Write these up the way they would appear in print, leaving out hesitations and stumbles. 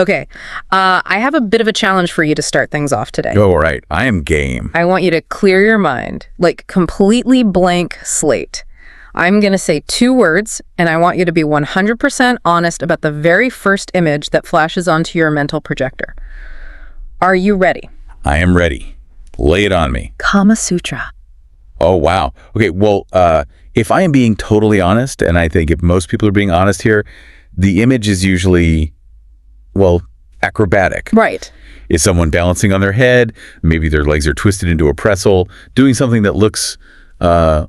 Okay, I have a bit of a challenge for you to start things off today. Oh, all right. I am game. I want you to clear your mind, like completely blank slate. I'm going to say 2 words, and I want you to be 100% honest about the very first image that flashes onto your mental projector. Are you ready? I am ready. Lay it on me. Kama Sutra. Oh, wow. Okay, well, if I am being totally honest, and I think if most people are being honest here, the image is usually, well, acrobatic. Right. Is someone balancing on their head? Maybe their legs are twisted into a pretzel, doing something that looks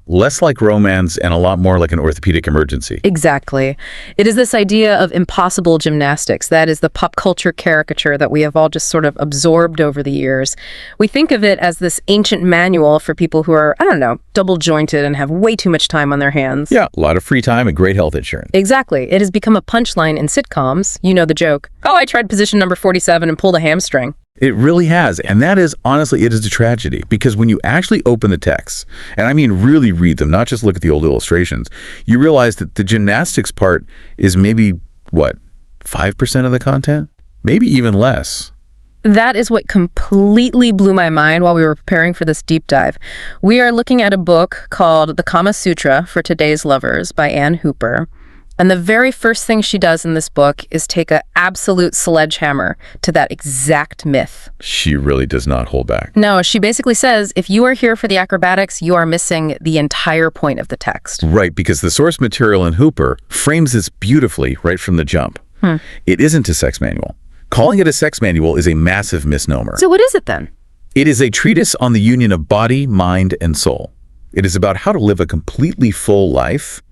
less like romance and a lot more like an orthopedic emergency. Exactly. It is this idea of impossible gymnastics. That is the pop culture caricature that we have all just sort of absorbed over the years. We think of it as this ancient manual for people who are, I don't know, double jointed and have way too much time on their hands. Yeah, a lot of free time and great health insurance. Exactly. It has become a punchline in sitcoms. You know the joke. Oh, I tried position number 47 and pulled a hamstring. It really has. And that is, honestly, it is a tragedy. Because when you actually open the texts, and I mean really read them, not just look at the old illustrations, you realize that the gymnastics part is maybe, what, 5% of the content? Maybe even less. That is what completely blew my mind while we were preparing for this deep dive. We are looking at a book called The Kama Sutra for Today's Lovers by Ann Hooper. And the very first thing she does in this book is take an absolute sledgehammer to that exact myth. She really does not hold back. No, she basically says, if you are here for the acrobatics, you are missing the entire point of the text. Right, because the source material in Hooper frames this beautifully right from the jump. It isn't a sex manual. Calling it a sex manual is a massive misnomer. So what is it then? It is a treatise on the union of body, mind, and soul. It is about how to live a completely full life.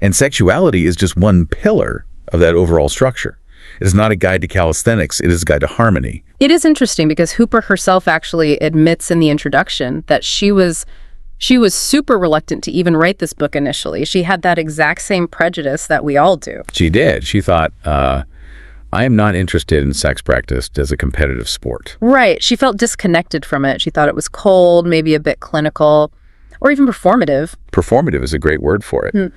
And sexuality is just one pillar of that overall structure. It is not a guide to calisthenics. It is a guide to harmony. It is interesting because Hooper herself actually admits in the introduction that she was super reluctant to even write this book initially. She had that exact same prejudice that we all do. She did. She thought, I am not interested in sex practice as a competitive sport. Right. She felt disconnected from it. She thought it was cold, maybe a bit clinical, or even performative. Performative is a great word for it.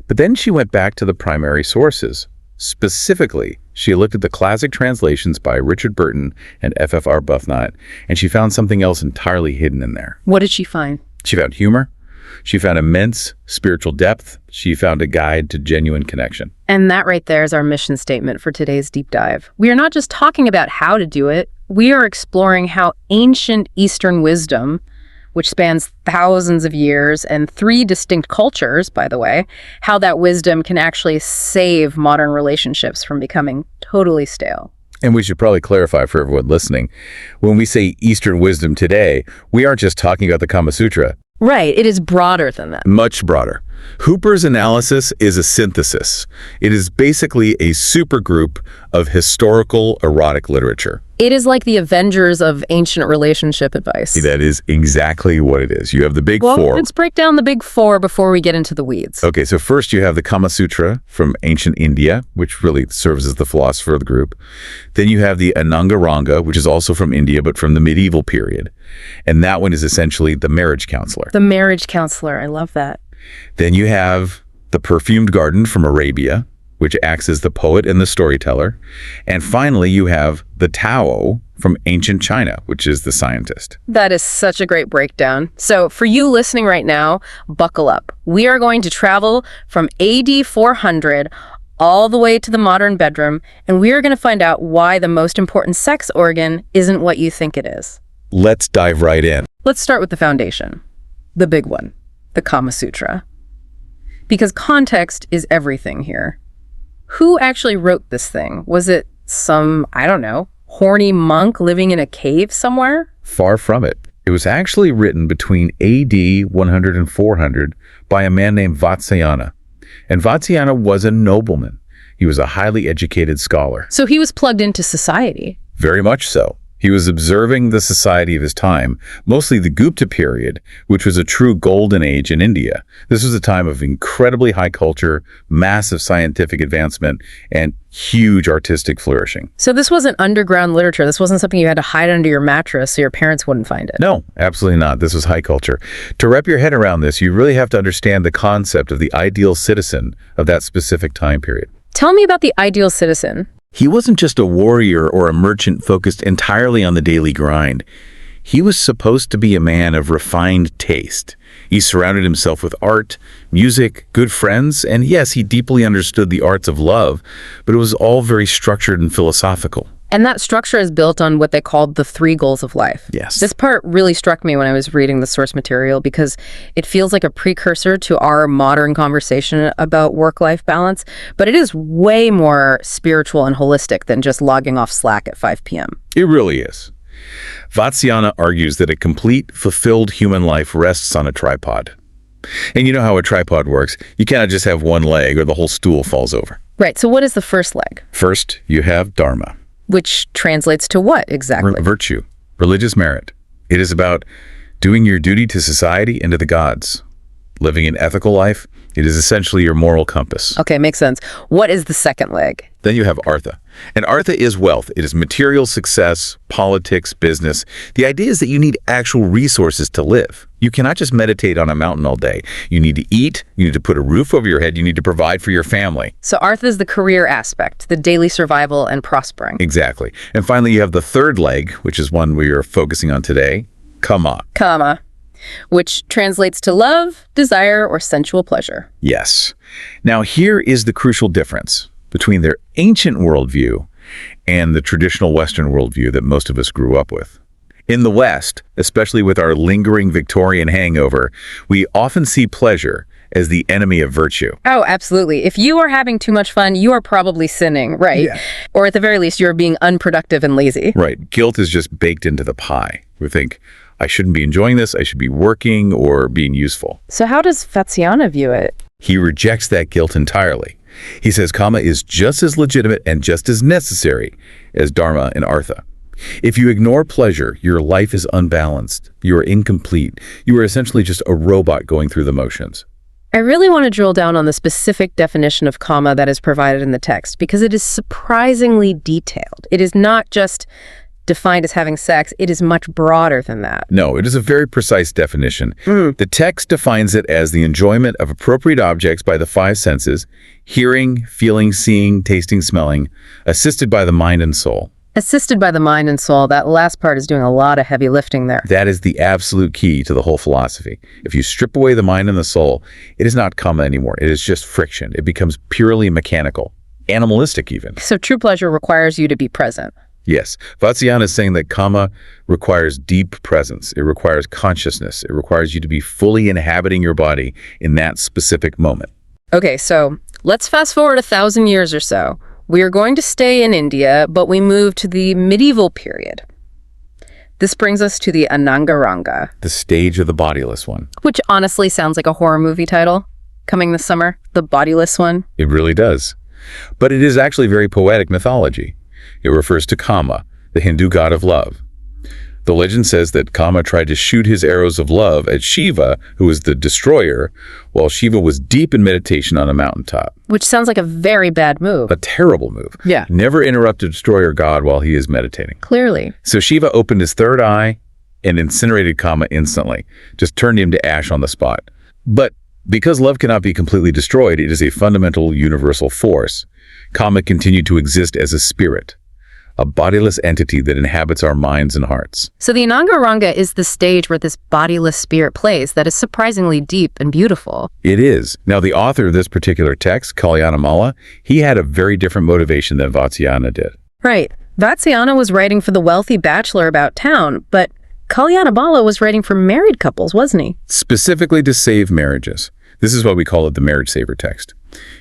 But then she went back to the primary sources. Specifically, she looked at the classic translations by Richard Burton and F.F.R. Arbuthnot, and she found something else entirely hidden in there. What did she find? She found humor. She found immense spiritual depth. She found a guide to genuine connection. And that right there is our mission statement for today's deep dive. We are not just talking about how to do it. We are exploring how ancient Eastern wisdom, which spans thousands of years and 3 distinct cultures, by the way, how that wisdom can actually save modern relationships from becoming totally stale. And we should probably clarify for everyone listening, when we say Eastern wisdom today, we aren't just talking about the Kama Sutra. Right, it is broader than that. Much broader. Hooper's analysis is a synthesis. It is basically a supergroup of historical erotic literature. It is like the Avengers of ancient relationship advice. That is exactly what it is. You have the big four. Let's break down the big 4 before we get into the weeds. Okay, so first you have the Kama Sutra from ancient India, which really serves as the philosopher of the group. Then you have the Ananga Ranga, which is also from India, but from the medieval period. And that one is essentially the marriage counselor. The marriage counselor, I love that. Then you have the Perfumed Garden from Arabia, which acts as the poet and the storyteller. And finally, you have the Tao from ancient China, which is the scientist. That is such a great breakdown. So for you listening right now, buckle up. We are going to travel from AD 400 all the way to the modern bedroom, and we are going to find out why the most important sex organ isn't what you think it is. Let's dive right in. Let's start with the foundation, the big one, the Kama Sutra. Because context is everything here. Who actually wrote this thing? Was it some, I don't know, horny monk living in a cave somewhere? Far from it. It was actually written between AD 100 and 400 by a man named Vatsyayana. And Vatsyayana was a nobleman. He was a highly educated scholar. So he was plugged into society. Very much so. He was observing the society of his time, mostly the Gupta period, which was a true golden age in India. This was a time of incredibly high culture, massive scientific advancement, and huge artistic flourishing. So this wasn't underground literature. This wasn't something you had to hide under your mattress so your parents wouldn't find it. No, absolutely not. This was high culture. To wrap your head around this, you really have to understand the concept of the ideal citizen of that specific time period. Tell me about the ideal citizen. He wasn't just a warrior or a merchant focused entirely on the daily grind. He was supposed to be a man of refined taste. He surrounded himself with art, music, good friends, and yes, he deeply understood the arts of love, but it was all very structured and philosophical. And that structure is built on what they called the 3 goals of life. Yes. This part really struck me when I was reading the source material because it feels like a precursor to our modern conversation about work-life balance, but it is way more spiritual and holistic than just logging off Slack at 5 p.m. It really is. Vatsyayana argues that a complete, fulfilled human life rests on a tripod. And you know how a tripod works. You cannot just have one leg or the whole stool falls over. Right, so what is the first leg? First, you have dharma. Which translates to what exactly? Virtue, religious merit. It is about doing your duty to society and to the gods. Living an ethical life, it is essentially your moral compass. Okay, makes sense. What is the second leg? Then you have artha. And artha is wealth. It is material success, politics, business. The idea is that you need actual resources to live. You cannot just meditate on a mountain all day. You need to eat, you need to put a roof over your head, you need to provide for your family. So artha is the career aspect, the daily survival and prospering. Exactly. And finally, you have the third leg, which is one we are focusing on today, kama. Kama, which translates to love, desire, or sensual pleasure. Yes. Now, here is the crucial difference between their ancient worldview and the traditional Western worldview that most of us grew up with. In the West, especially with our lingering Victorian hangover, we often see pleasure as the enemy of virtue. Oh, absolutely. If you are having too much fun, you are probably sinning, right? Yeah. Or at the very least, you're being unproductive and lazy. Right. Guilt is just baked into the pie. We think, I shouldn't be enjoying this, I should be working or being useful. So how does Vatsyayana view it? He rejects that guilt entirely. He says kama is just as legitimate and just as necessary as dharma and artha. If you ignore pleasure, your life is unbalanced. You are incomplete. You are essentially just a robot going through the motions. I really want to drill down on the specific definition of kama that is provided in the text because it is surprisingly detailed. It is not just defined as having sex, it is much broader than that. No, it is a very precise definition. The text defines it as the enjoyment of appropriate objects by the 5 senses, hearing, feeling, seeing, tasting, smelling, assisted by the mind and soul. Assisted by the mind and soul, that last part is doing a lot of heavy lifting there. That is the absolute key to the whole philosophy. If you strip away the mind and the soul, it is not kama anymore. It is just friction. It becomes purely mechanical, animalistic even. So true pleasure requires you to be present. Yes, Vatsyayana is saying that kama requires deep presence. It requires consciousness. It requires you to be fully inhabiting your body in that specific moment. Okay, so let's fast forward 1,000 years or so. We are going to stay in India, but we move to the medieval period. This brings us to the Ananga Ranga. The stage of the bodiless one. Which honestly sounds like a horror movie title. Coming this summer, The Bodiless One. It really does. But it is actually very poetic mythology. It refers to Kama, the Hindu god of love. The legend says that Kama tried to shoot his arrows of love at Shiva, who was the destroyer, while Shiva was deep in meditation on a mountaintop. Which sounds like a very bad move. A terrible move. Yeah. Never interrupt a destroyer god while he is meditating. Clearly. So Shiva opened his third eye and incinerated Kama instantly, just turned him to ash on the spot. But because love cannot be completely destroyed, it is a fundamental universal force. Kama continued to exist as a spirit, a bodiless entity that inhabits our minds and hearts. So the Ananga Ranga is the stage where this bodiless spirit plays that is surprisingly deep and beautiful. It is. Now, the author of this particular text, Kalyanamala, he had a very different motivation than Vatsyayana did. Right. Vatsyayana was writing for the wealthy bachelor about town, but Kalyanamala was writing for married couples, wasn't he? Specifically to save marriages. This is why we call it the marriage saver text.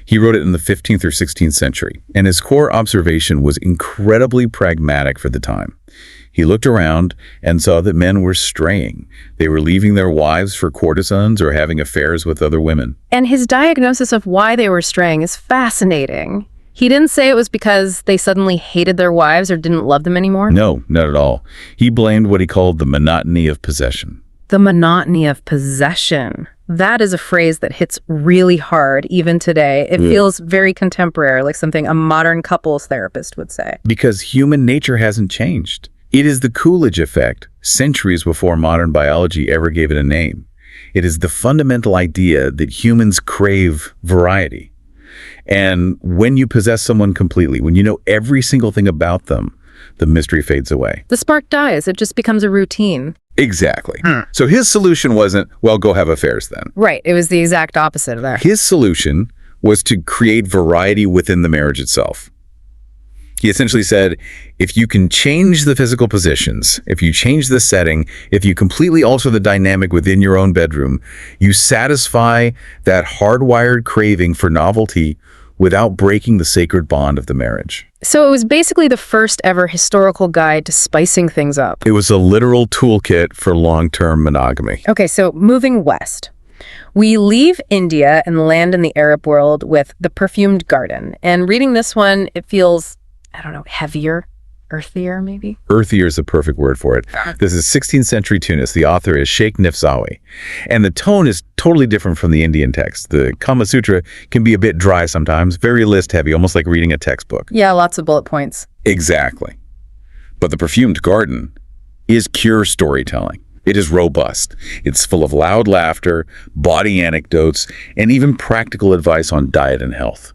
He wrote it in the 15th or 16th century, and his core observation was incredibly pragmatic for the time. He looked around and saw that men were straying. They were leaving their wives for courtesans or having affairs with other women. And his diagnosis of why they were straying is fascinating. He didn't say it was because they suddenly hated their wives or didn't love them anymore? No, not at all. He blamed what he called the monotony of possession. The monotony of possession. That is a phrase that hits really hard even today. It feels very contemporary, like something a modern couples therapist would say. Because human nature hasn't changed. It is the Coolidge effect, centuries before modern biology ever gave it a name. It is the fundamental idea that humans crave variety. And when you possess someone completely, when you know every single thing about them, the mystery fades away. The spark dies. It just becomes a routine. Exactly. So his solution wasn't, well, go have affairs then. Right. It was the exact opposite of that. His solution was to create variety within the marriage itself. He essentially said, if you can change the physical positions, if you change the setting, if you completely alter the dynamic within your own bedroom, you satisfy that hardwired craving for novelty without breaking the sacred bond of the marriage. So it was basically the first ever historical guide to spicing things up. It was a literal toolkit for long-term monogamy. Okay, so moving west. We leave India and land in the Arab world with The Perfumed Garden. And reading this one, it feels, I don't know, heavier, earthier maybe? Earthier is the perfect word for it. This is 16th century Tunis. The author is Sheikh Nifsawi. And the tone is totally different from the Indian text. The Kama Sutra can be a bit dry sometimes, very list heavy, almost like reading a textbook. Yeah, lots of bullet points. Exactly. But The Perfumed Garden is pure storytelling. It is robust. It's full of loud laughter, body anecdotes, and even practical advice on diet and health.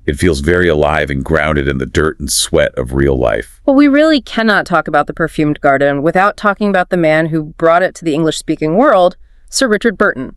It feels very alive and grounded in the dirt and sweat of real life. Well, we really cannot talk about The Perfumed Garden without talking about the man who brought it to the English-speaking world, Sir Richard Burton.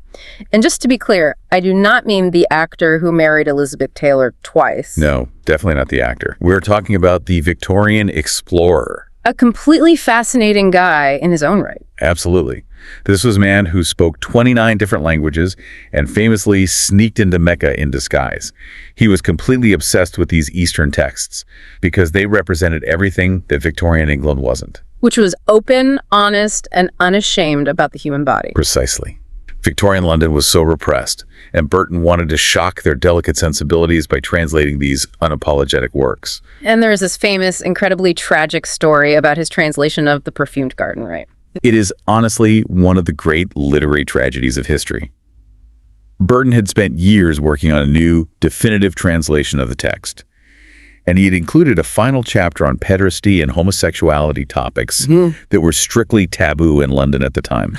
And just to be clear, I do not mean the actor who married Elizabeth Taylor twice. No, definitely not the actor. We're talking about the Victorian explorer. A completely fascinating guy in his own right. Absolutely. This was a man who spoke 29 different languages and famously sneaked into Mecca in disguise. He was completely obsessed with these Eastern texts because they represented everything that Victorian England wasn't. Which was open, honest, and unashamed about the human body. Precisely. Victorian London was so repressed, and Burton wanted to shock their delicate sensibilities by translating these unapologetic works. And there is this famous, incredibly tragic story about his translation of The Perfumed Garden, right? It is honestly one of the great literary tragedies of history. Burton had spent years working on a new, definitive translation of the text, and he had included a final chapter on pederasty and homosexuality topics that were strictly taboo in London at the time,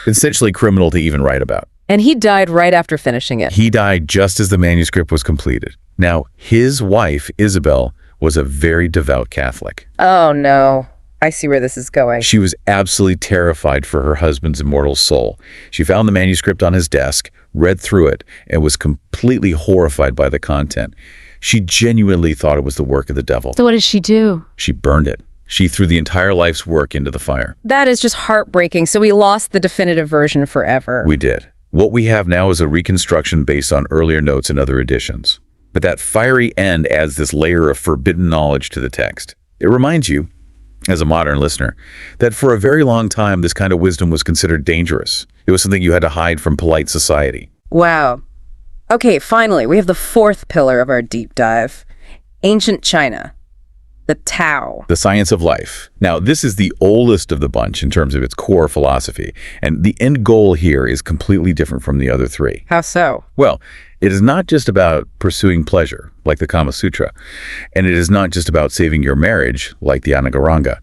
essentially criminal to even write about. And he died right after finishing it. He died just as the manuscript was completed. Now, his wife, Isabel, was a very devout Catholic. Oh, no. I see where this is going. She was absolutely terrified for her husband's immortal soul. She found the manuscript on his desk, read through it, and was completely horrified by the content. She genuinely thought it was the work of the devil. So what did she do? She burned it. She threw the entire life's work into the fire. That is just heartbreaking. So we lost the definitive version forever. We did. What we have now is a reconstruction based on earlier notes and other editions. But that fiery end adds this layer of forbidden knowledge to the text. It reminds you, as a modern listener, that for a very long time, this kind of wisdom was considered dangerous. It was something you had to hide from polite society. Wow. Okay, finally, we have the fourth pillar of our deep dive. Ancient China. The Tao. The science of life. Now, this is the oldest of the bunch in terms of its core philosophy, and the end goal here is completely different from the other three. How so? Well, it is not just about pursuing pleasure, like the Kama Sutra, and it is not just about saving your marriage, like the Ananga Ranga.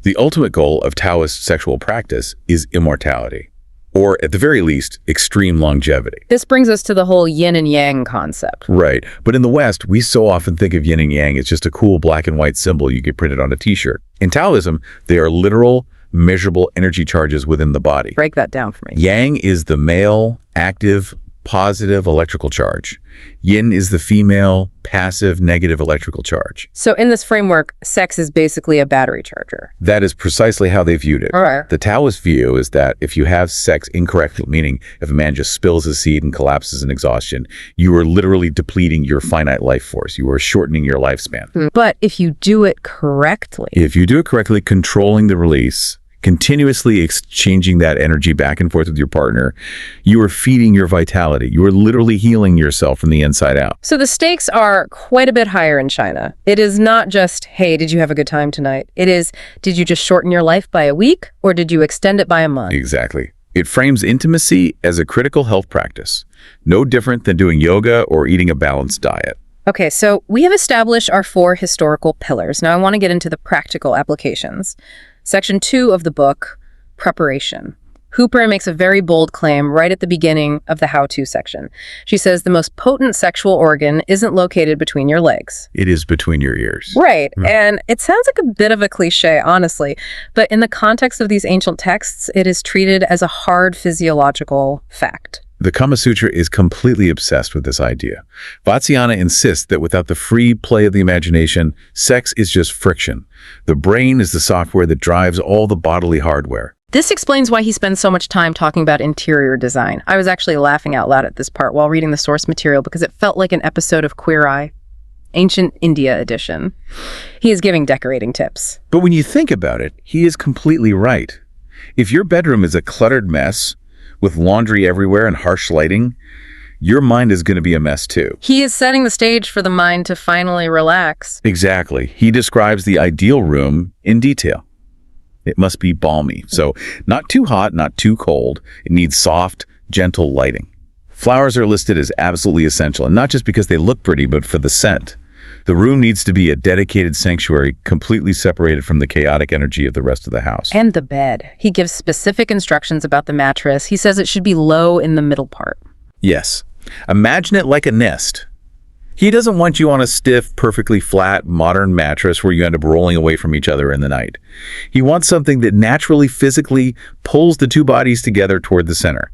The ultimate goal of Taoist sexual practice is immortality, or at the very least, extreme longevity. This brings us to the whole yin and yang concept. Right, but in the West, we so often think of yin and yang as just a cool black and white symbol you get printed on a t-shirt. In Taoism, they are literal, measurable energy charges within the body. Break that down for me. Yang is the male, active, positive electrical charge. Yin is the female, passive, negative electrical charge. So in this framework, sex is basically a battery charger. That is precisely how they viewed it. All right. The Taoist view is that if you have sex incorrectly, meaning if a man just spills his seed and collapses in exhaustion, you are literally depleting your finite life force. You are shortening your lifespan. But if you do it correctly... If you do it correctly, controlling the release, continuously exchanging that energy back and forth with your partner, you are feeding your vitality. You are literally healing yourself from the inside out. So the stakes are quite a bit higher in China. It is not just, hey, did you have a good time tonight? It is, did you just shorten your life by a week, or did you extend it by a month? Exactly. It frames intimacy as a critical health practice, no different than doing yoga or eating a balanced diet. Okay, so we have established our 4 historical pillars. Now I want to get into the practical applications. Section 2 of the book, preparation. Hooper makes a very bold claim right at the beginning of the how-to section. She says the most potent sexual organ isn't located between your legs. It is between your ears. Right. And it sounds like a bit of a cliche, honestly. But in the context of these ancient texts, it is treated as a hard physiological fact. The Kama Sutra is completely obsessed with this idea. Vatsyayana insists that without the free play of the imagination, sex is just friction. The brain is the software that drives all the bodily hardware. This explains why he spends so much time talking about interior design. I was actually laughing out loud at this part while reading the source material because it felt like an episode of Queer Eye, Ancient India edition. He is giving decorating tips. But when you think about it, he is completely right. If your bedroom is a cluttered mess, with laundry everywhere and harsh lighting, your mind is going to be a mess too. He is setting the stage for the mind to finally relax. Exactly. He describes the ideal room in detail. It must be balmy. So not too hot, not too cold. It needs soft, gentle lighting. Flowers are listed as absolutely essential, and not just because they look pretty, but for the scent. The room needs to be a dedicated sanctuary, completely separated from the chaotic energy of the rest of the house. And the bed. He gives specific instructions about the mattress. He says it should be low in the middle part. Yes. Imagine it like a nest. He doesn't want you on a stiff, perfectly flat, modern mattress where you end up rolling away from each other in the night. He wants something that naturally, physically pulls the two bodies together toward the center.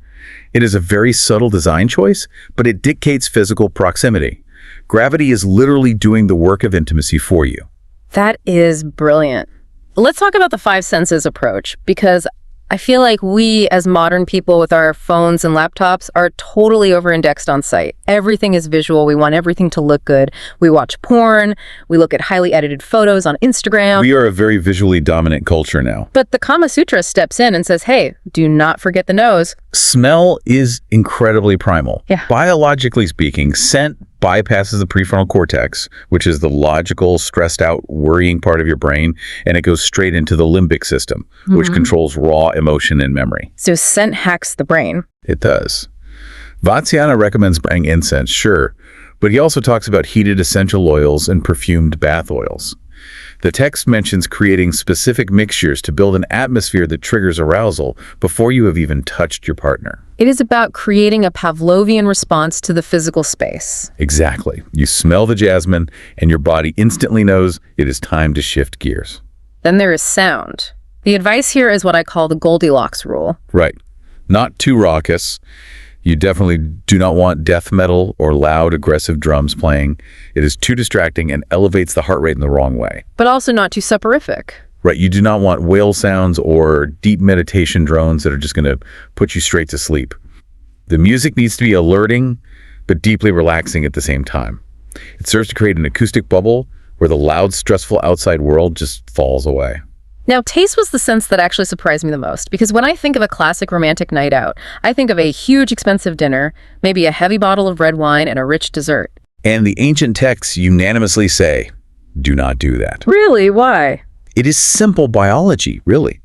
It is a very subtle design choice, but it dictates physical proximity. Gravity is literally doing the work of intimacy for you. That is brilliant. Let's talk about the five senses approach, because I feel like we, as modern people with our phones and laptops, are totally over-indexed on sight. Everything is visual. We want everything to look good. We watch porn. We look at highly edited photos on Instagram. We are a very visually dominant culture now. But the Kama Sutra steps in and says, hey, do not forget the nose. Smell is incredibly primal. Yeah. Biologically speaking, scent bypasses the prefrontal cortex, which is the logical, stressed out, worrying part of your brain, and it goes straight into the limbic system, which controls raw emotion and memory. So scent hacks the brain. It does. Vatsyayana recommends buying incense, sure, but he also talks about heated essential oils and perfumed bath oils. The text mentions creating specific mixtures to build an atmosphere that triggers arousal before you have even touched your partner. It is about creating a Pavlovian response to the physical space. Exactly. You smell the jasmine, and your body instantly knows it is time to shift gears. Then there is sound. The advice here is what I call the Goldilocks rule. Right. Not too raucous. You definitely do not want death metal or loud, aggressive drums playing. It is too distracting and elevates the heart rate in the wrong way. But also not too soporific. Right, you do not want whale sounds or deep meditation drones that are just going to put you straight to sleep. The music needs to be alerting, but deeply relaxing at the same time. It serves to create an acoustic bubble where the loud, stressful outside world just falls away. Now, taste was the sense that actually surprised me the most, because when I think of a classic romantic night out, I think of a huge, expensive dinner, maybe a heavy bottle of red wine, and a rich dessert. And the ancient texts unanimously say, do not do that. Really? Why? It is simple biology, really.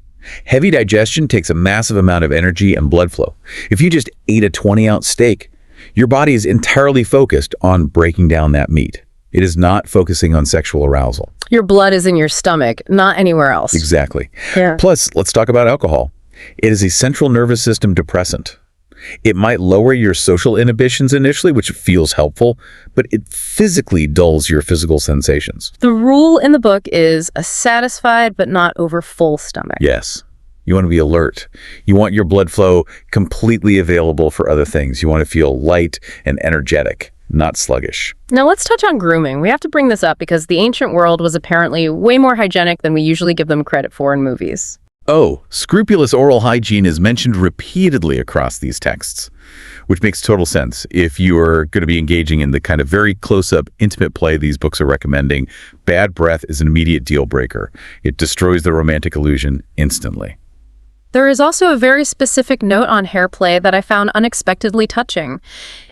Heavy digestion takes a massive amount of energy and blood flow. If you just ate a 20-ounce steak, your body is entirely focused on breaking down that meat. It is not focusing on sexual arousal. Your blood is in your stomach, not anywhere else. Exactly. Yeah. Plus, let's talk about alcohol. It is a central nervous system depressant. It might lower your social inhibitions initially, which feels helpful, but it physically dulls your physical sensations. The rule in the book is a satisfied but not over full stomach. Yes. You want to be alert. You want your blood flow completely available for other things. You want to feel light and energetic, not sluggish. Now let's touch on grooming. We have to bring this up because the ancient world was apparently way more hygienic than we usually give them credit for in movies. Oh, scrupulous oral hygiene is mentioned repeatedly across these texts, which makes total sense. If you are going to be engaging in the kind of very close-up, intimate play these books are recommending, bad breath is an immediate deal breaker. It destroys the romantic illusion instantly. There is also a very specific note on hair play that I found unexpectedly touching.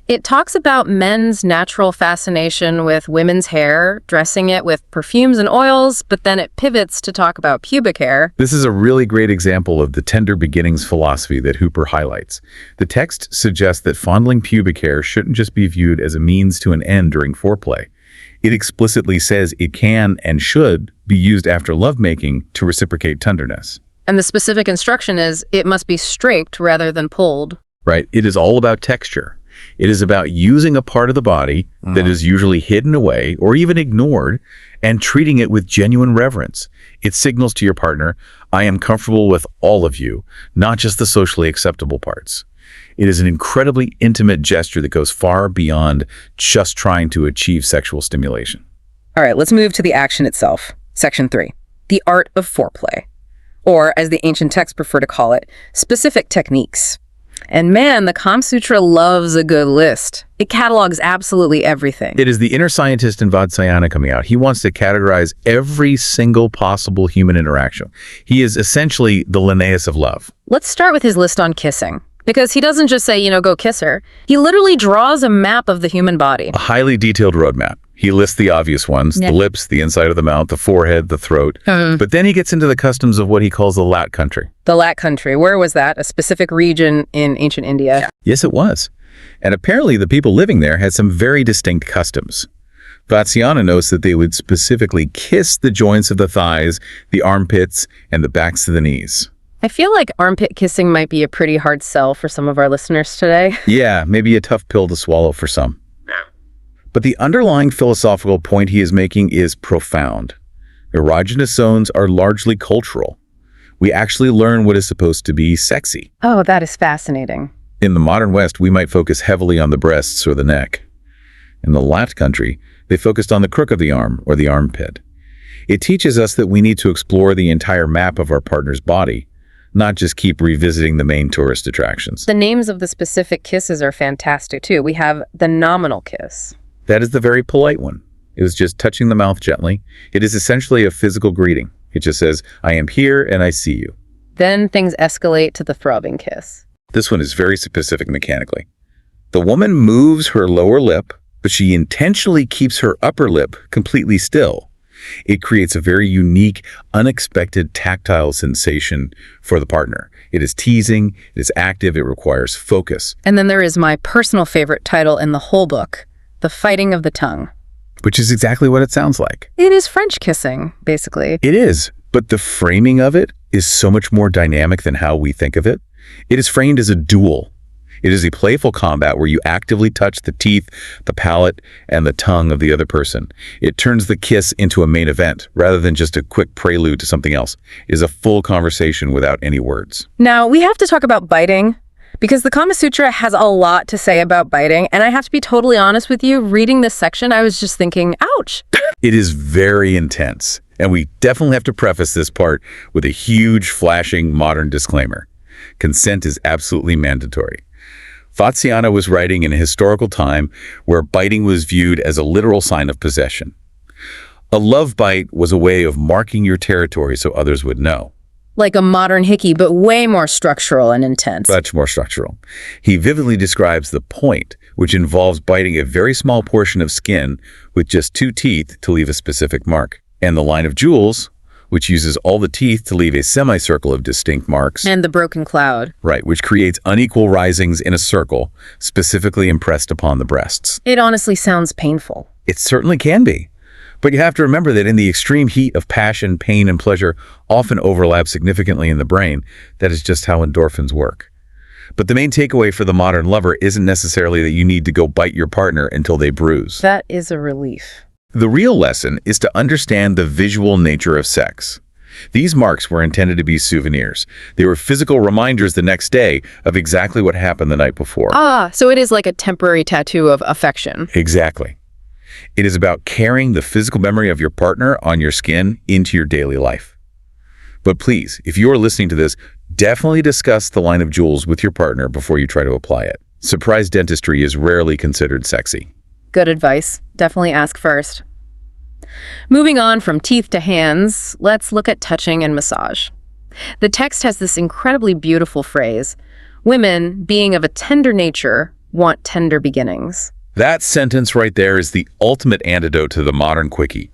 It talks about men's natural fascination with women's hair, dressing it with perfumes and oils, but then it pivots to talk about pubic hair. This is a really great example of the tender beginnings philosophy that Hooper highlights. The text suggests that fondling pubic hair shouldn't just be viewed as a means to an end during foreplay. It explicitly says it can and should be used after lovemaking to reciprocate tenderness. And the specific instruction is it must be straight rather than pulled. Right? It is all about texture. It is about using a part of the body that is usually hidden away or even ignored and treating it with genuine reverence. It signals to your partner, I am comfortable with all of you, not just the socially acceptable parts. It is an incredibly intimate gesture that goes far beyond just trying to achieve sexual stimulation. All right, let's move to the action itself. Section 3, the art of foreplay, or as the ancient texts prefer to call it, specific techniques. And man, the Kama Sutra loves a good list. It catalogs absolutely everything. It is the inner scientist in Vajrayana coming out. He wants to categorize every single possible human interaction. He is essentially the Linnaeus of love. Let's start with his list on kissing. Because he doesn't just say, go kiss her. He literally draws a map of the human body. A highly detailed roadmap. He lists the obvious ones, the lips, the inside of the mouth, the forehead, the throat. But then he gets into the customs of what he calls the Lat country. The Lat country, where was that? A specific region in ancient India? Yeah. Yes, it was. And apparently the people living there had some very distinct customs. Vajrayana notes that they would specifically kiss the joints of the thighs, the armpits, and the backs of the knees. I feel like armpit kissing might be a pretty hard sell for some of our listeners today. Yeah, maybe a tough pill to swallow for some. But the underlying philosophical point he is making is profound. Erogenous zones are largely cultural. We actually learn what is supposed to be sexy. Oh, that is fascinating. In the modern West, we might focus heavily on the breasts or the neck. In the Lat country, they focused on the crook of the arm or the armpit. It teaches us that we need to explore the entire map of our partner's body, not just keep revisiting the main tourist attractions. The names of the specific kisses are fantastic too. We have the nominal kiss. That is the very polite one. It is just touching the mouth gently. It is essentially a physical greeting. It just says, I am here and I see you. Then things escalate to the throbbing kiss. This one is very specific mechanically. The woman moves her lower lip, but she intentionally keeps her upper lip completely still. It creates a very unique, unexpected tactile sensation for the partner. It is teasing, it is active, it requires focus. And then there is my personal favorite title in the whole book, The Fighting of the Tongue. Which is exactly what it sounds like. It is French kissing, basically. It is, but the framing of it is so much more dynamic than how we think of it. It is framed as a duel. It is a playful combat where you actively touch the teeth, the palate, and the tongue of the other person. It turns the kiss into a main event rather than just a quick prelude to something else. It is a full conversation without any words. Now, we have to talk about biting, because the Kama Sutra has a lot to say about biting, and I have to be totally honest with you, reading this section, I was just thinking, ouch. It is very intense, and we definitely have to preface this part with a huge, flashing, modern disclaimer. Consent is absolutely mandatory. Vajrayana was writing in a historical time where biting was viewed as a literal sign of possession. A love bite was a way of marking your territory so others would know. Like a modern hickey, but way more structural and intense. Much more structural. He vividly describes the point, which involves biting a very small portion of skin with just 2 teeth to leave a specific mark. And the line of jewels, which uses all the teeth to leave a semicircle of distinct marks. And the broken cloud. Right, which creates unequal risings in a circle, specifically impressed upon the breasts. It honestly sounds painful. It certainly can be. But you have to remember that in the extreme heat of passion, pain, and pleasure often overlap significantly in the brain. That is just how endorphins work. But the main takeaway for the modern lover isn't necessarily that you need to go bite your partner until they bruise. That is a relief. The real lesson is to understand the visual nature of sex. These marks were intended to be souvenirs. They were physical reminders the next day of exactly what happened the night before. Ah, so it is like a temporary tattoo of affection. Exactly. It is about carrying the physical memory of your partner on your skin into your daily life. But please, if you are listening to this, definitely discuss the line of jewels with your partner before you try to apply it. Surprise dentistry is rarely considered sexy. Good advice. Definitely ask first. Moving on from teeth to hands, let's look at touching and massage. The text has this incredibly beautiful phrase, women, being of a tender nature, want tender beginnings. That sentence right there is the ultimate antidote to the modern quickie.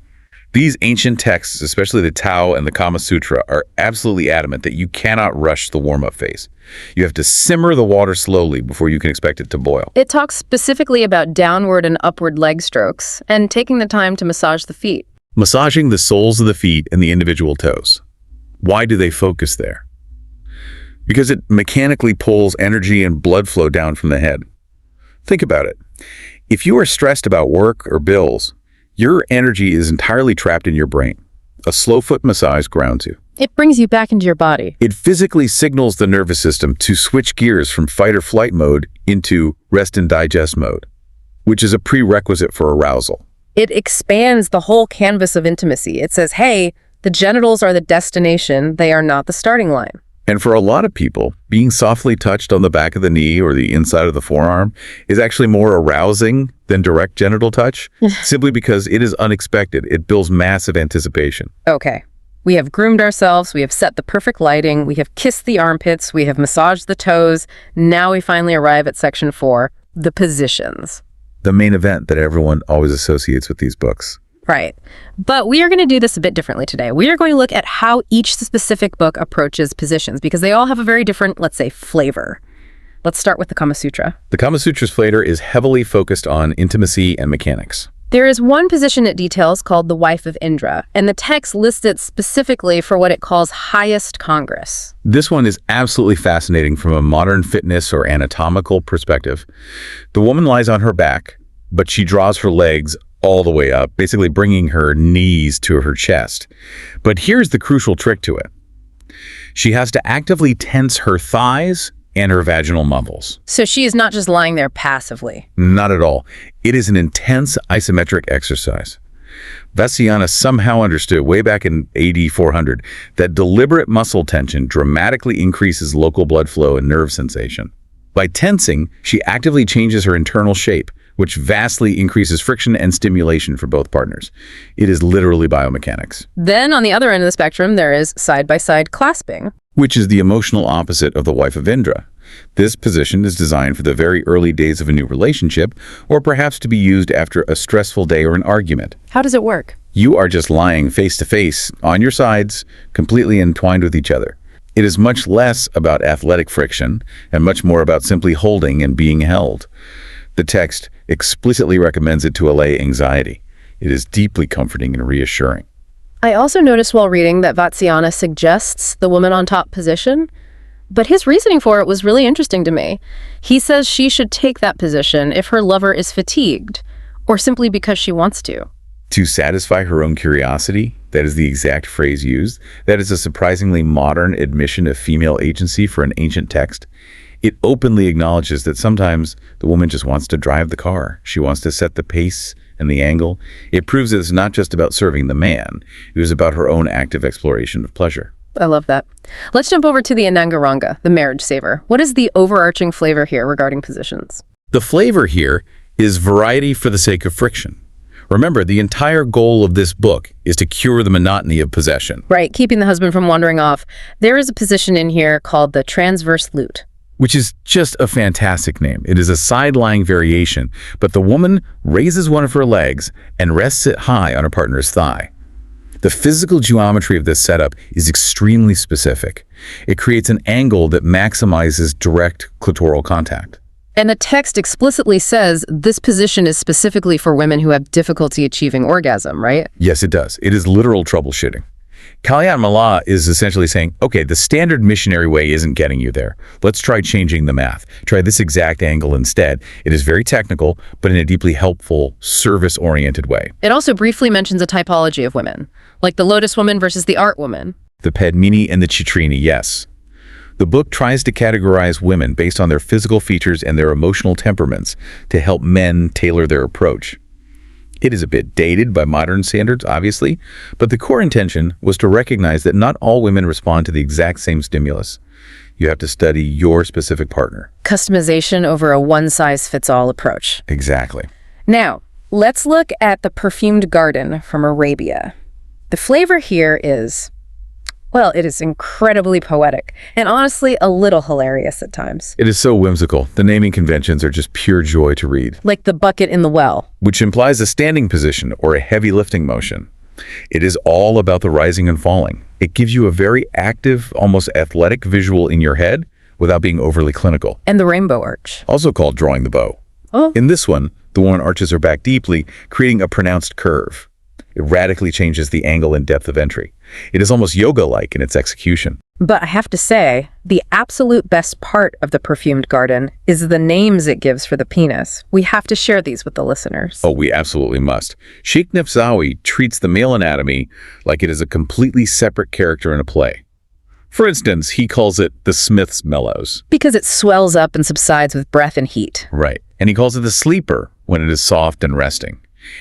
These ancient texts, especially the Tao and the Kama Sutra, are absolutely adamant that you cannot rush the warm-up phase. You have to simmer the water slowly before you can expect it to boil. It talks specifically about downward and upward leg strokes and taking the time to massage the feet. Massaging the soles of the feet and the individual toes. Why do they focus there? because it mechanically pulls energy and blood flow down from the head. Think about it. If you are stressed about work or bills, your energy is entirely trapped in your brain. A slow foot massage grounds you. It brings you back into your body. It physically signals the nervous system to switch gears from fight or flight mode into rest and digest mode, which is a prerequisite for arousal. It expands the whole canvas of intimacy. It says, hey, the genitals are the destination, they are not the starting line. And for a lot of people, being softly touched on the back of the knee or the inside of the forearm is actually more arousing than direct genital touch, simply because it is unexpected. It builds massive anticipation. Okay. We have groomed ourselves, we have set the perfect lighting, we have kissed the armpits, we have massaged the toes. Now we finally arrive at section 4, the positions. The main event that everyone always associates with these books. Right. But we are going to do this a bit differently today. We are going to look at how each specific book approaches positions because they all have a very different, let's say, flavor. Let's start with the Kama Sutra. The Kama Sutra's flavor is heavily focused on intimacy and mechanics. There is one position it details called the wife of Indra, and the text lists it specifically for what it calls highest congress. This one is absolutely fascinating from a modern fitness or anatomical perspective. The woman lies on her back, but she draws her legs all the way up, basically bringing her knees to her chest. But here's the crucial trick to it. She has to actively tense her thighs and her vaginal muscles. So she is not just lying there passively. Not at all. It is an intense isometric exercise. Vatsyayana somehow understood way back in AD 400 that deliberate muscle tension dramatically increases local blood flow and nerve sensation. By tensing, she actively changes her internal shape, which vastly increases friction and stimulation for both partners. It is literally biomechanics. Then on the other end of the spectrum, there is side-by-side clasping, which is the emotional opposite of the wife of Indra. This position is designed for the very early days of a new relationship, or perhaps to be used after a stressful day or an argument. How does it work? You are just lying face to face, on your sides, completely entwined with each other. It is much less about athletic friction and much more about simply holding and being held. The text explicitly recommends it to allay anxiety. It is deeply comforting and reassuring. I also noticed while reading that Vatsyayana suggests the woman on top position, but his reasoning for it was really interesting to me. He says she should take that position if her lover is fatigued, or simply because she wants to. To satisfy her own curiosity, that is the exact phrase used. That is a surprisingly modern admission of female agency for an ancient text. It openly acknowledges that sometimes the woman just wants to drive the car. She wants to set the pace and the angle. It proves that it's not just about serving the man. It was about her own active exploration of pleasure. I love that. Let's jump over to the Ananga Ranga, the marriage saver. What is the overarching flavor here regarding positions? The flavor here is variety for the sake of friction. Remember, the entire goal of this book is to cure the monotony of possession. Right, keeping the husband from wandering off. There is a position in here called the transverse lute, which is just a fantastic name. It is a side-lying variation, but the woman raises one of her legs and rests it high on her partner's thigh. The physical geometry of this setup is extremely specific. It creates an angle that maximizes direct clitoral contact. And the text explicitly says this position is specifically for women who have difficulty achieving orgasm, right? Yes, it does. It is literal troubleshooting. Kalyana Mala is essentially saying, okay, the standard missionary way isn't getting you there. Let's try changing the math. Try this exact angle instead. It is very technical, but in a deeply helpful, service-oriented way. It also briefly mentions a typology of women, like the lotus woman versus the art woman. The Padmini and the Chitrini, yes. The book tries to categorize women based on their physical features and their emotional temperaments to help men tailor their approach. It is a bit dated by modern standards, obviously, but the core intention was to recognize that not all women respond to the exact same stimulus. You have to study your specific partner. Customization over a one-size-fits-all approach. Exactly. Now, let's look at the perfumed garden from Arabia. The flavor here is, well, it is incredibly poetic and honestly a little hilarious at times. It is so whimsical. The naming conventions are just pure joy to read. Like the bucket in the well, which implies a standing position or a heavy lifting motion. It is all about the rising and falling. It gives you a very active, almost athletic visual in your head without being overly clinical. And the rainbow arch, also called drawing the bow. Oh. In this one, the woman arches her back deeply, creating a pronounced curve. It radically changes the angle and depth of entry. It is almost yoga-like in its execution. But I have to say, the absolute best part of the perfumed garden is the names it gives for the penis. We have to share these with the listeners. Oh, we absolutely must. Sheikh Nafsawi treats the male anatomy like it is a completely separate character in a play. For instance, he calls it the Smith's Mellows. Because it swells up and subsides with breath and heat. Right. And he calls it the Sleeper when it is soft and resting.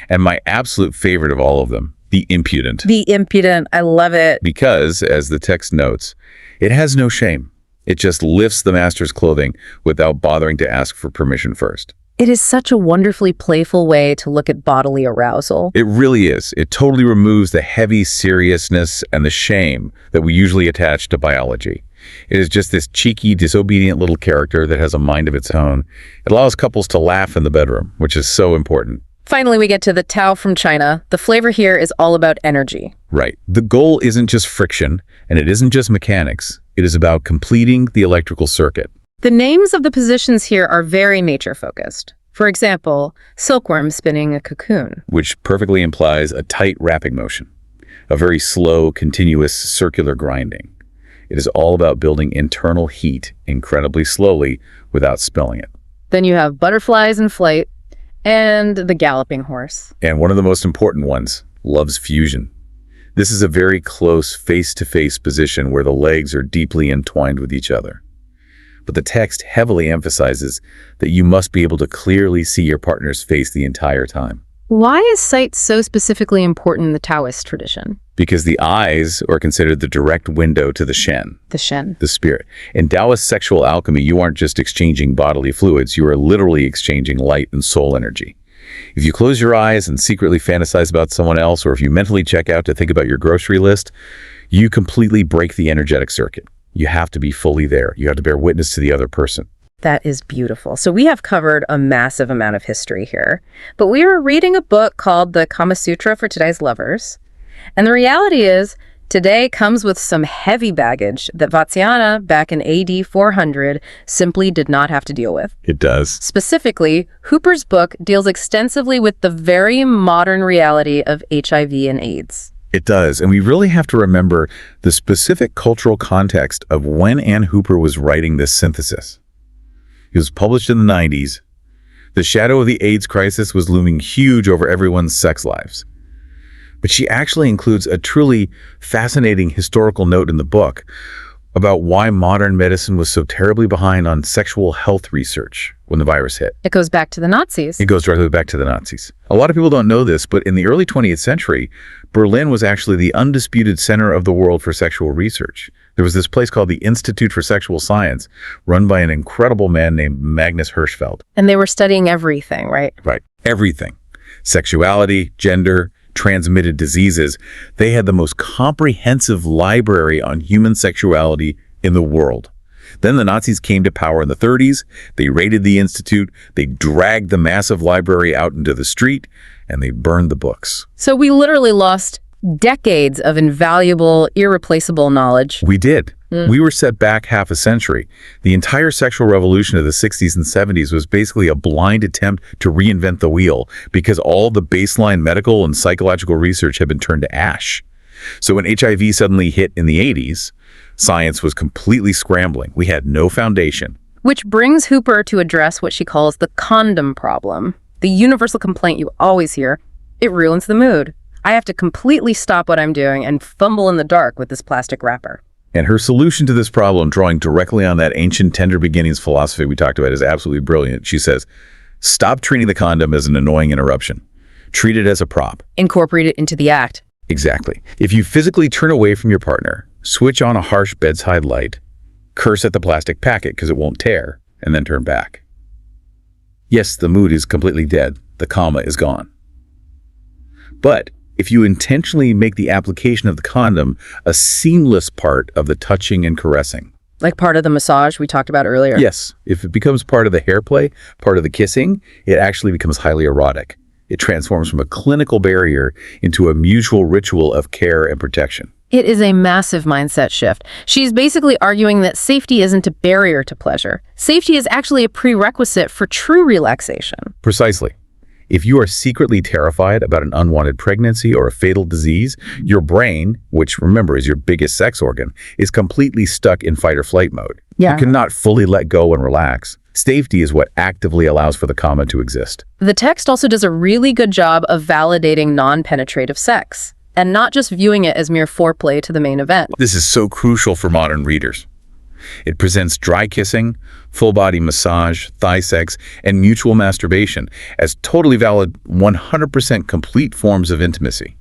And my absolute favorite of all of them, the Impudent. The Impudent, I love it. Because, as the text notes, it has no shame. It just lifts the master's clothing without bothering to ask for permission first. It is such a wonderfully playful way to look at bodily arousal. It really is. It totally removes the heavy seriousness and the shame that we usually attach to biology. It is just this cheeky, disobedient little character that has a mind of its own. It allows couples to laugh in the bedroom, which is so important. Finally, we get to the Tao from China. The flavor here is all about energy. Right. The goal isn't just friction, and it isn't just mechanics. It is about completing the electrical circuit. The names of the positions here are very nature-focused. For example, silkworm spinning a cocoon. Which perfectly implies a tight wrapping motion, a very slow, continuous circular grinding. It is all about building internal heat incredibly slowly without spilling it. Then you have butterflies in flight and the galloping horse. And one of the most important ones, love's fusion. This is a very close face-to-face position where the legs are deeply entwined with each other. But the text heavily emphasizes that you must be able to clearly see your partner's face the entire time. Why is sight so specifically important in the Taoist tradition? Because the eyes are considered the direct window to the Shen. The Shen. The spirit. In Taoist sexual alchemy, you aren't just exchanging bodily fluids, you are literally exchanging light and soul energy. If you close your eyes and secretly fantasize about someone else, or if you mentally check out to think about your grocery list, you completely break the energetic circuit. You have to be fully there. You have to bear witness to the other person. That is beautiful. So we have covered a massive amount of history here, but we are reading a book called the Kama Sutra for Today's Lovers. And the reality is, today comes with some heavy baggage that Vatsyayana, back in AD 400, simply did not have to deal with. It does. Specifically, Hooper's book deals extensively with the very modern reality of HIV and AIDS. It does, and we really have to remember the specific cultural context of when Ann Hooper was writing this synthesis. It was published in the 90s. The shadow of the AIDS crisis was looming huge over everyone's sex lives. But she actually includes a truly fascinating historical note in the book about why modern medicine was so terribly behind on sexual health research when the virus hit. It goes back to the Nazis. It goes directly back to the Nazis. A lot of people don't know this, but in the early 20th century, Berlin was actually the undisputed center of the world for sexual research. There was this place called the Institute for Sexual Science, run by an incredible man named Magnus Hirschfeld. And they were studying everything, right? Right. Everything. Sexuality, gender, transmitted diseases. They had the most comprehensive library on human sexuality in the world. Then the Nazis came to power in the 30s. They raided the institute. They dragged the massive library out into the street, and they burned the books. So we literally lost decades of invaluable, irreplaceable knowledge. We did. We were set back half a century. The entire sexual revolution of the 60s and 70s was basically a blind attempt to reinvent the wheel because all the baseline medical and psychological research had been turned to ash. So when HIV suddenly hit in the 80s, science was completely scrambling. We had no foundation. Which brings Hooper to address what she calls the condom problem. The universal complaint you always hear, it ruins the mood. I have to completely stop what I'm doing and fumble in the dark with this plastic wrapper. And her solution to this problem, drawing directly on that ancient tender beginnings philosophy we talked about, is absolutely brilliant. She says, stop treating the condom as an annoying interruption. Treat it as a prop. Incorporate it into the act. Exactly. If you physically turn away from your partner, switch on a harsh bedside light, curse at the plastic packet because it won't tear, and then turn back. Yes, the mood is completely dead. The comma is gone. But if you intentionally make the application of the condom a seamless part of the touching and caressing. Like part of the massage we talked about earlier. Yes. If it becomes part of the hair play, part of the kissing, it actually becomes highly erotic. It transforms from a clinical barrier into a mutual ritual of care and protection. It is a massive mindset shift. She's basically arguing that safety isn't a barrier to pleasure. Safety is actually a prerequisite for true relaxation. Precisely. If you are secretly terrified about an unwanted pregnancy or a fatal disease, your brain, which remember is your biggest sex organ, is completely stuck in fight or flight mode. Yeah. You cannot fully let go and relax. Safety is what actively allows for the kama to exist. The text also does a really good job of validating non-penetrative sex, and not just viewing it as mere foreplay to the main event. This is so crucial for modern readers. It presents dry kissing, full-body massage, thigh sex, and mutual masturbation as totally valid 100% complete forms of intimacy.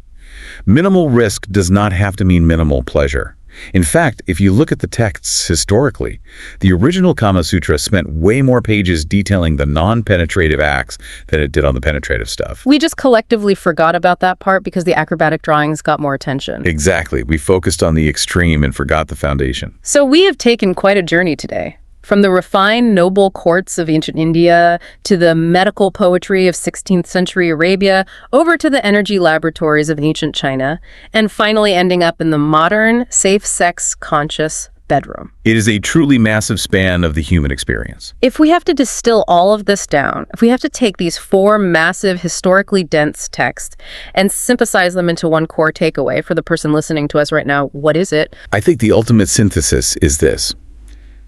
Minimal risk does not have to mean minimal pleasure. In fact, if you look at the texts historically, the original Kama Sutra spent way more pages detailing the non-penetrative acts than it did on the penetrative stuff. We just collectively forgot about that part because the acrobatic drawings got more attention. Exactly. We focused on the extreme and forgot the foundation. So we have taken quite a journey today. From the refined noble courts of ancient India to the medical poetry of 16th century Arabia, over to the energy laboratories of ancient China, and finally ending up in the modern, safe sex conscious bedroom. It is a truly massive span of the human experience. If we have to distill all of this down, if we have to take these four massive, historically dense texts and synthesize them into one core takeaway for the person listening to us right now, what is it? I think the ultimate synthesis is this.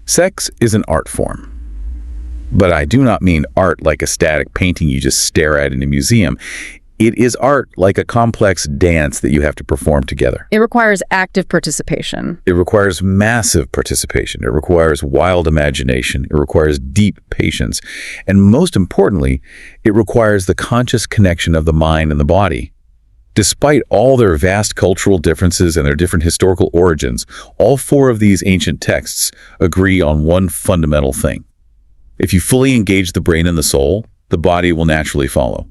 Sex is an art form. But I do not mean art like a static painting you just stare at in a museum. It is art like a complex dance that you have to perform together. It requires active participation. It requires massive participation. It requires wild imagination. It requires deep patience. And most importantly, it requires the conscious connection of the mind and the body. Despite all their vast cultural differences and their different historical origins, all four of these ancient texts agree on one fundamental thing. If you fully engage the brain and the soul, the body will naturally follow.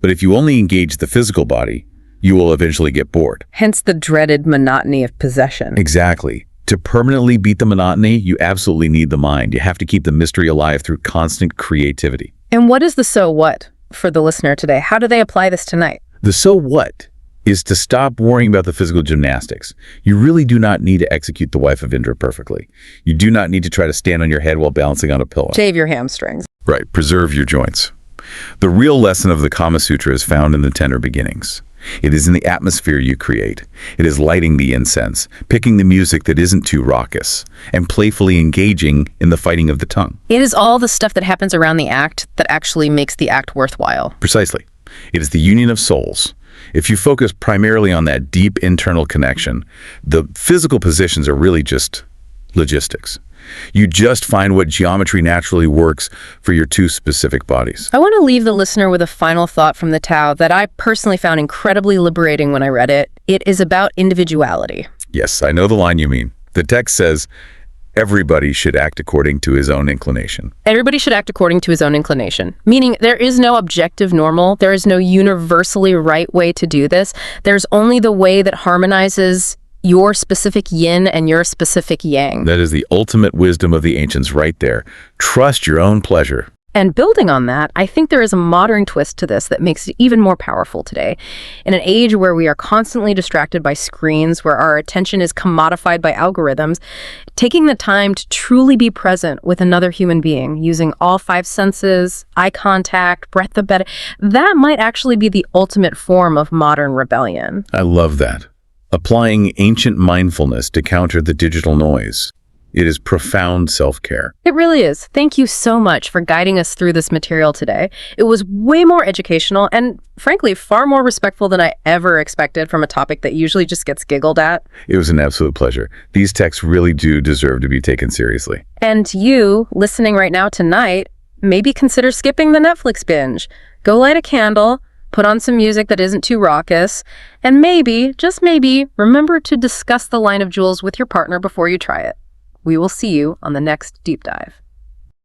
But if you only engage the physical body, you will eventually get bored. Hence the dreaded monotony of possession. Exactly. To permanently beat the monotony, you absolutely need the mind. You have to keep the mystery alive through constant creativity. And what is the so what for the listener today? How do they apply this tonight? The so what is to stop worrying about the physical gymnastics. You really do not need to execute the wife of Indra perfectly. You do not need to try to stand on your head while balancing on a pillow. Shave your hamstrings. Right, preserve your joints. The real lesson of the Kama Sutra is found in the tender beginnings. It is in the atmosphere you create. It is lighting the incense, picking the music that isn't too raucous, and playfully engaging in the fighting of the tongue. It is all the stuff that happens around the act that actually makes the act worthwhile. Precisely. It is the union of souls. If you focus primarily on that deep internal connection, the physical positions are really just logistics. You just find what geometry naturally works for your two specific bodies. I want to leave the listener with a final thought from the Tao that I personally found incredibly liberating when I read it. It is about individuality. Yes, I know the line you mean. The text says, everybody should act according to his own inclination. Everybody should act according to his own inclination, meaning there is no objective normal. There is no universally right way to do this. There's only the way that harmonizes your specific yin and your specific yang. That is the ultimate wisdom of the ancients right there. Trust your own pleasure. And building on that, I think there is a modern twist to this that makes it even more powerful today. In an age where we are constantly distracted by screens, where our attention is commodified by algorithms, taking the time to truly be present with another human being, using all five senses, eye contact, breath of bed, that might actually be the ultimate form of modern rebellion. I love that. Applying ancient mindfulness to counter the digital noise. It is profound self-care. It really is. Thank you so much for guiding us through this material today. It was way more educational and, frankly, far more respectful than I ever expected from a topic that usually just gets giggled at. It was an absolute pleasure. These texts really do deserve to be taken seriously. And you, listening right now tonight, maybe consider skipping the Netflix binge. Go light a candle, put on some music that isn't too raucous, and maybe, just maybe, remember to discuss the line of jewels with your partner before you try it. We will see you on the next Deep Dive.